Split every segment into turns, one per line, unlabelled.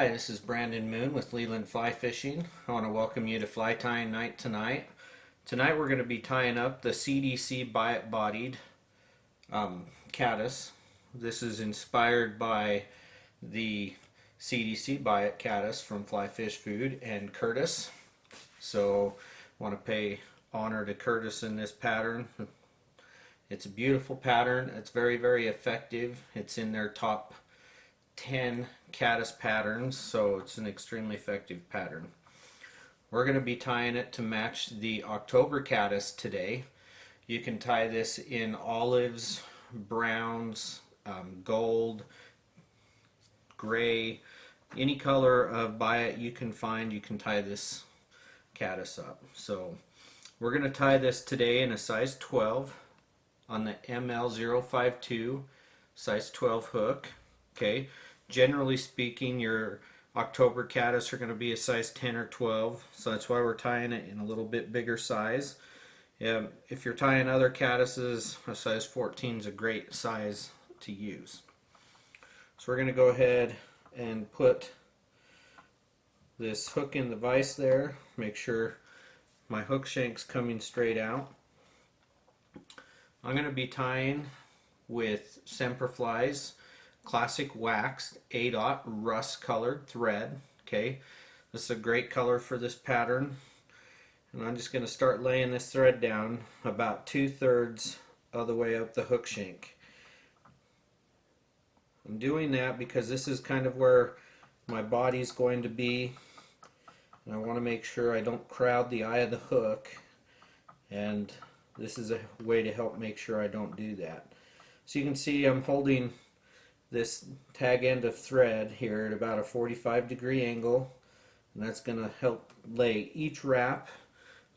Hi, this is Brandon Moon with Leland Fly Fishing. I want to welcome you to Fly Tying Night tonight. Tonight we're going to be tying up the CDC Biot bodied caddis. This is inspired by the CDC Biot caddis from Fly Fish Food and Curtis. So I want to pay honor to Curtis in this pattern. It's a beautiful pattern. It's very, very effective. It's in their top 10 caddis patterns, so it's an extremely effective pattern. We're going to be tying it to match the October caddis today. You can tie this in olives, browns, gold, gray, any color of Biot you can find, you can tie this caddis up. So we're going to tie this today in a size 12 on the ML052 size 12 hook. Okay, generally speaking, your October caddis are going to be a size 10 or 12, so that's why we're tying it in a little bit bigger size. If you're tying other caddises, a size 14 is a great size to use. So we're going to go ahead and put this hook in the vise there. Make sure my hook shank's coming straight out. I'm going to be tying with Semperfli's classic waxed A-dot rust colored thread. Okay, this is a great color for this pattern, and I'm just going to start laying this thread down about 2/3 of the way up the hook shank. I'm doing that because this is kind of where my body's going to be, and I want to make sure I don't crowd the eye of the hook, and this is a way to help make sure I don't do that. So you can see I'm holding this tag end of thread here at about a 45-degree angle, and that's going to help lay each wrap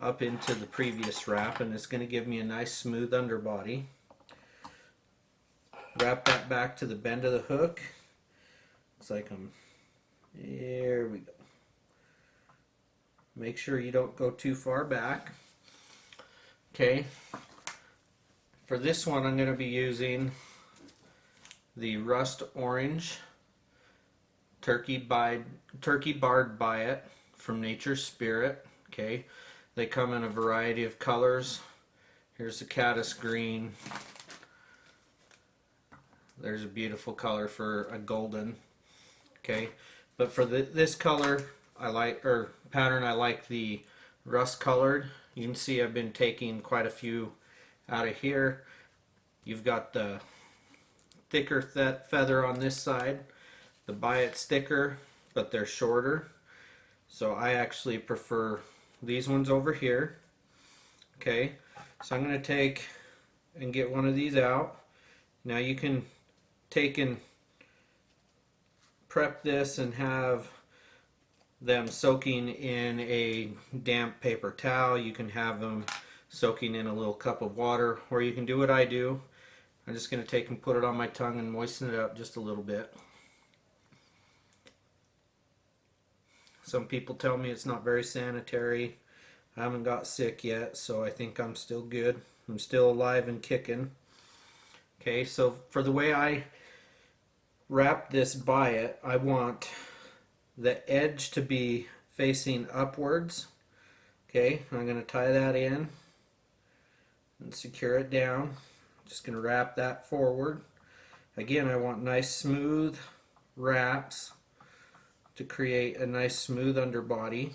up into the previous wrap, and it's going to give me a nice smooth underbody. Wrap that back to the bend of the hook. It's like there we go. Make sure you don't go too far back. Okay, for this one I'm going to be using the rust orange turkey barred Biot from Nature's Spirit. Okay, they come in a variety of colors. Here's the caddis green. There's a beautiful color for a golden. Okay, but for this color I like, or pattern, I like the rust colored. You can see I've been taking quite a few out of here. You've got the thicker feather on this side. The Biot's thicker, but they're shorter. So I actually prefer these ones over here. Okay, so I'm going to take and get one of these out. Now you can take and prep this and have them soaking in a damp paper towel. You can have them soaking in a little cup of water, or you can do what I do. I'm just going to take and put it on my tongue and moisten it up just a little bit. Some people tell me it's not very sanitary. I haven't got sick yet, so I think I'm still good. I'm still alive and kicking. Okay, so for the way I wrap this Biot, I want the edge to be facing upwards. Okay, I'm going to tie that in and secure it down. Just going to wrap that forward. Again, I want nice smooth wraps to create a nice smooth underbody.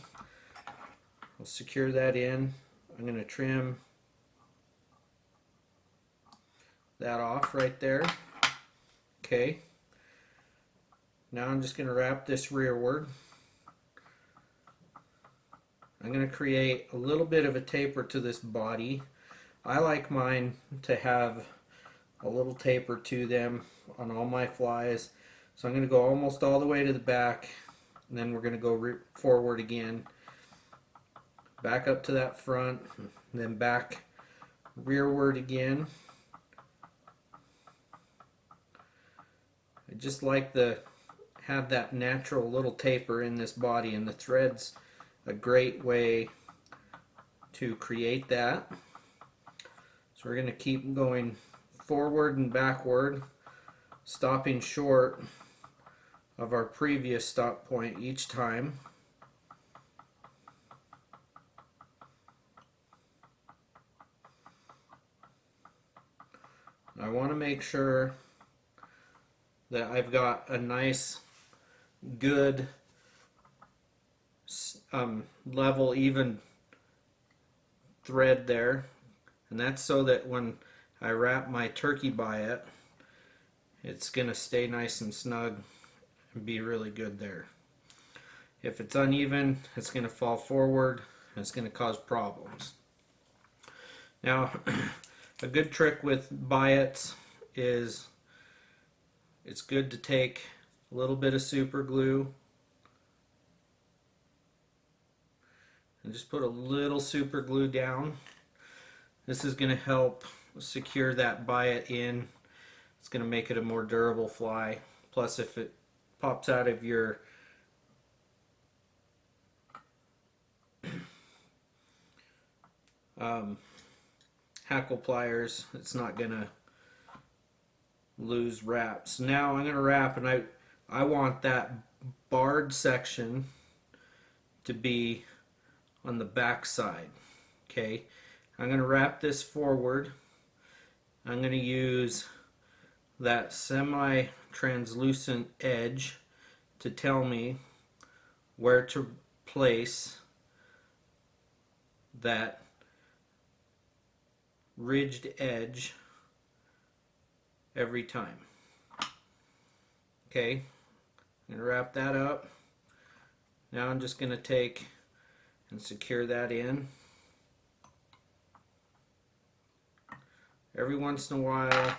I'll secure that in. I'm going to trim that off right there. Okay. Now I'm just going to wrap this rearward. I'm going to create a little bit of a taper to this body. I like mine to have a little taper to them on all my flies. So I'm going to go almost all the way to the back, and then we're going to go forward again. Back up to that front, and then back rearward again. I just like to have that natural little taper in this body, and the thread's a great way to create that. So we're going to keep going forward and backward, stopping short of our previous stop point each time. I want to make sure that I've got a nice, good, level, even thread there. And that's so that when I wrap my turkey biot, it's going to stay nice and snug and be really good there. If it's uneven, it's going to fall forward and it's going to cause problems. Now, a good trick with biots is it's good to take a little bit of super glue and just put a little super glue down. This is going to help secure that biot in. It's going to make it a more durable fly. Plus, if it pops out of your hackle pliers, it's not going to lose wraps. Now I'm going to wrap, and I want that barred section to be on the back side. Okay, I'm going to wrap this forward. I'm going to use that semi-translucent edge to tell me where to place that ridged edge every time. Okay, I'm going to wrap that up. Now I'm just going to take and secure that in. Every once in a while,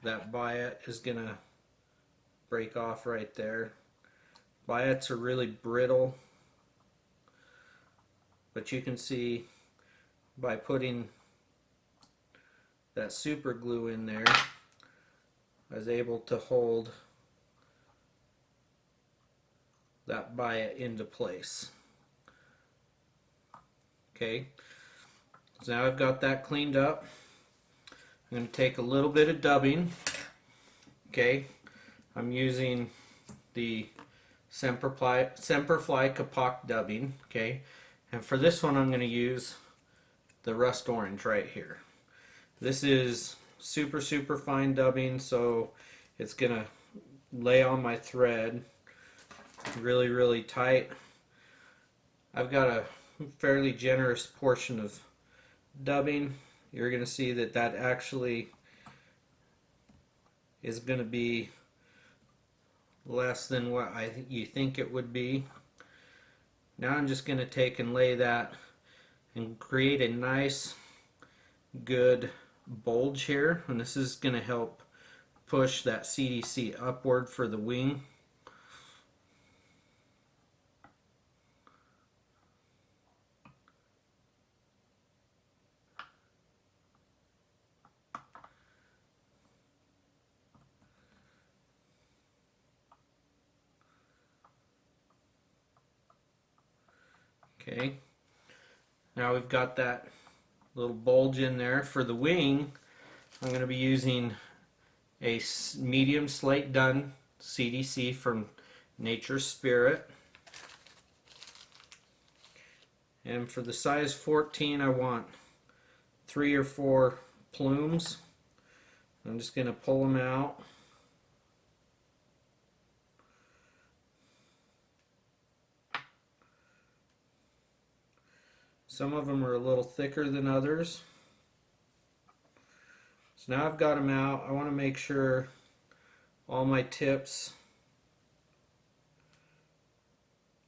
that biot is going to break off right there. Biots are really brittle, but you can see by putting that super glue in there, I was able to hold that biot into place. Okay, so now I've got that cleaned up. I'm going to take a little bit of dubbing. Okay, I'm using the Semperfli Kapok dubbing. Okay, and for this one I'm going to use the rust orange right here. This is super fine dubbing, so it's going to lay on my thread really tight. I've got a fairly generous portion of dubbing. You're going to see that that actually is going to be less than what you think it would be. Now I'm just going to take and lay that and create a nice good bulge here, and this is going to help push that CDC upward for the wing. Okay, now we've got that little bulge in there. For the wing, I'm going to be using a medium slate done CDC from Nature's Spirit. And for the size 14, I want 3 or 4 plumes. I'm just going to pull them out. Some of them are a little thicker than others. So now I've got them out. I want to make sure all my tips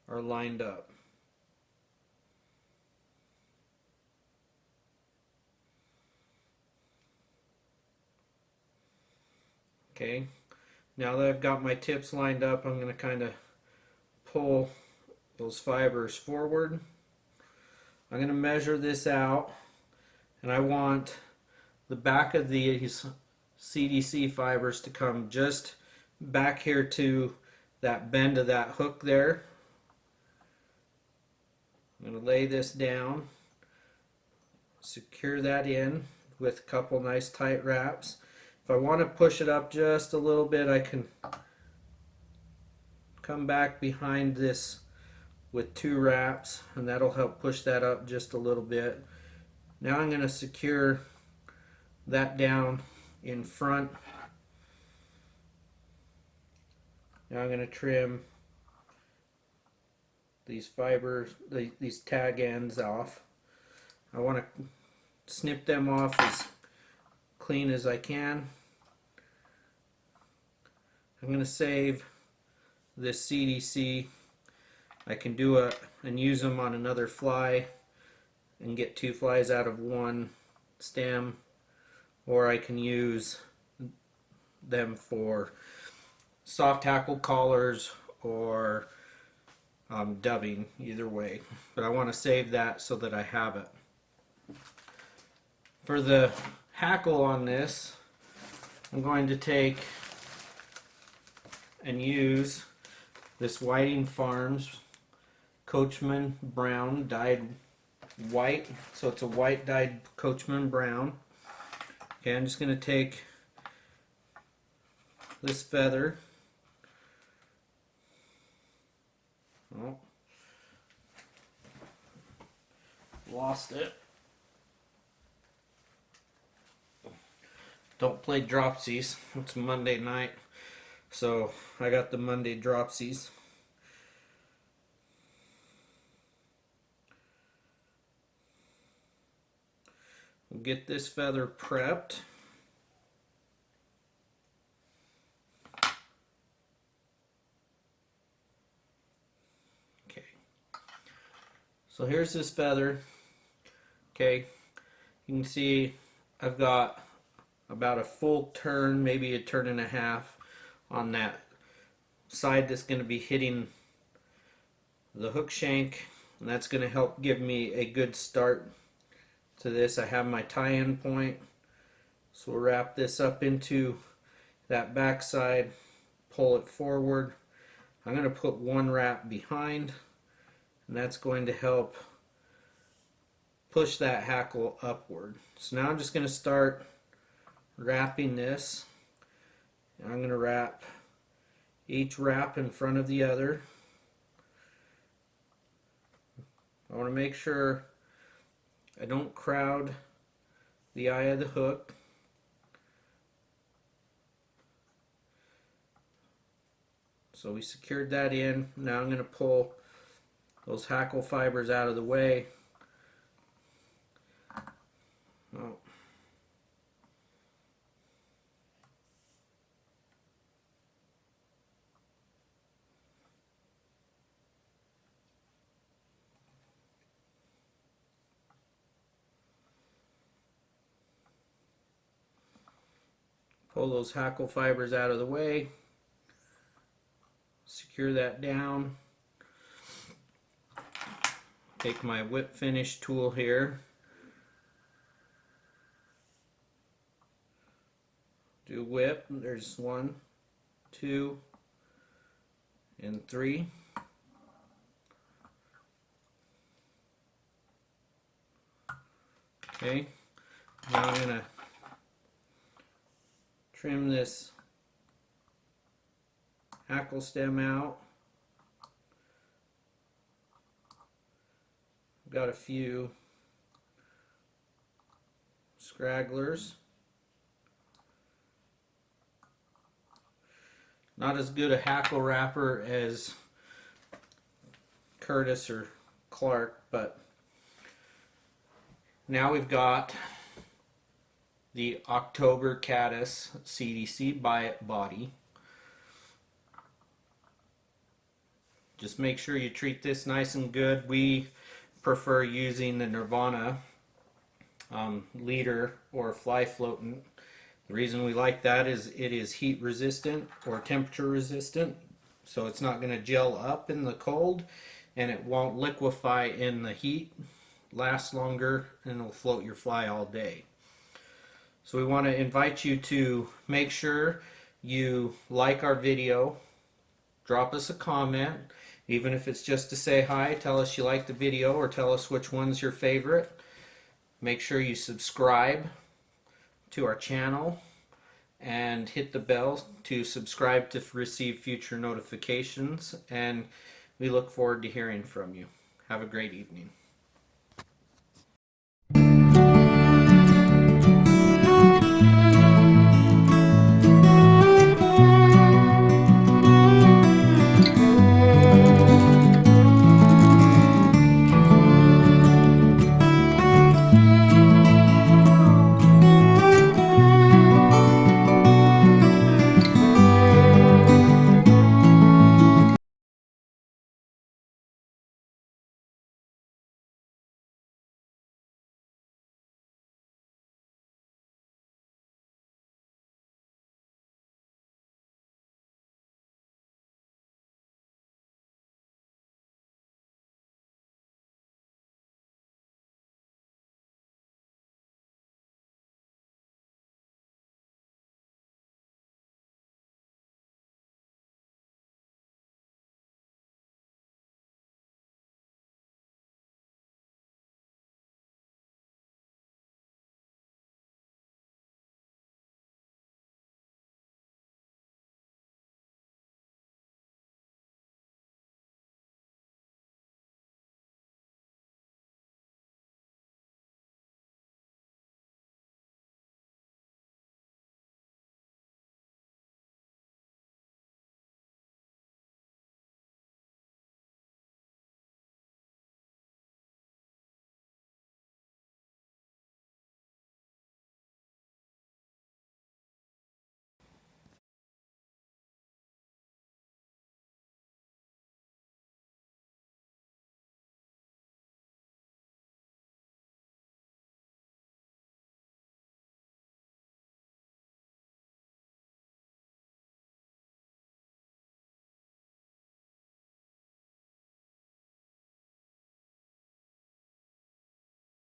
are lined up. Okay, now that I've got my tips lined up, I'm going to kind of pull those fibers forward. I'm going to measure this out, and I want the back of these CDC fibers to come just back here to that bend of that hook there. I'm going to lay this down, secure that in with a couple nice tight wraps, If I want to push it up just a little bit, I can come back behind this with 2 wraps, and that'll help push that up just a little bit. Now I'm going to secure that down in front. Now I'm going to trim these fibers, these tag ends off. I want to snip them off as clean as I can. I'm going to save this CDC. I can do and use them on another fly and get 2 flies out of 1 stem, or I can use them for soft hackle collars or dubbing, either way. But I want to save that so that I have it. For the hackle on this, I'm going to take and use this Whiting Farms Coachman Brown dyed white. So it's a white dyed Coachman Brown. Okay, I'm just going to take this feather. Oh, lost it. Don't play dropsies. It's Monday night, so I got the Monday dropsies. We'll get this feather prepped. Okay. So here's this feather. Okay. You can see I've got about a full turn, maybe a turn and a half on that side that's going to be hitting the hook shank, and that's going to help give me a good start to this. I have my tie-in point, so we'll wrap this up into that back side, pull it forward. I'm going to put 1 wrap behind, and that's going to help push that hackle upward. So now I'm just going to start wrapping this, and I'm going to wrap each wrap in front of the other. I want to make sure I don't crowd the eye of the hook. So we secured that in. Now I'm going to pull those hackle fibers out of the way. Oh. Pull those hackle fibers out of the way. Secure that down. Take my whip finish tool here. Do whip. There's 1, 2, and 3. Okay. Now I'm going to trim this hackle stem out. I've got a few scragglers. Not as good a hackle wrapper as Caddis or Clark, but now we've got the October Caddis CDC Biot body. Just make sure you treat this nice and good. We prefer using the Nirvana leader or fly floatant. The reason we like that is it is heat resistant or temperature resistant, so it's not going to gel up in the cold, and it won't liquefy in the heat, last longer, and it'll float your fly all day. So we want to invite you to make sure you like our video, drop us a comment, even if it's just to say hi, tell us you like the video or tell us which one's your favorite. Make sure you subscribe to our channel and hit the bell to subscribe to receive future notifications. And we look forward to hearing from you. Have a great evening.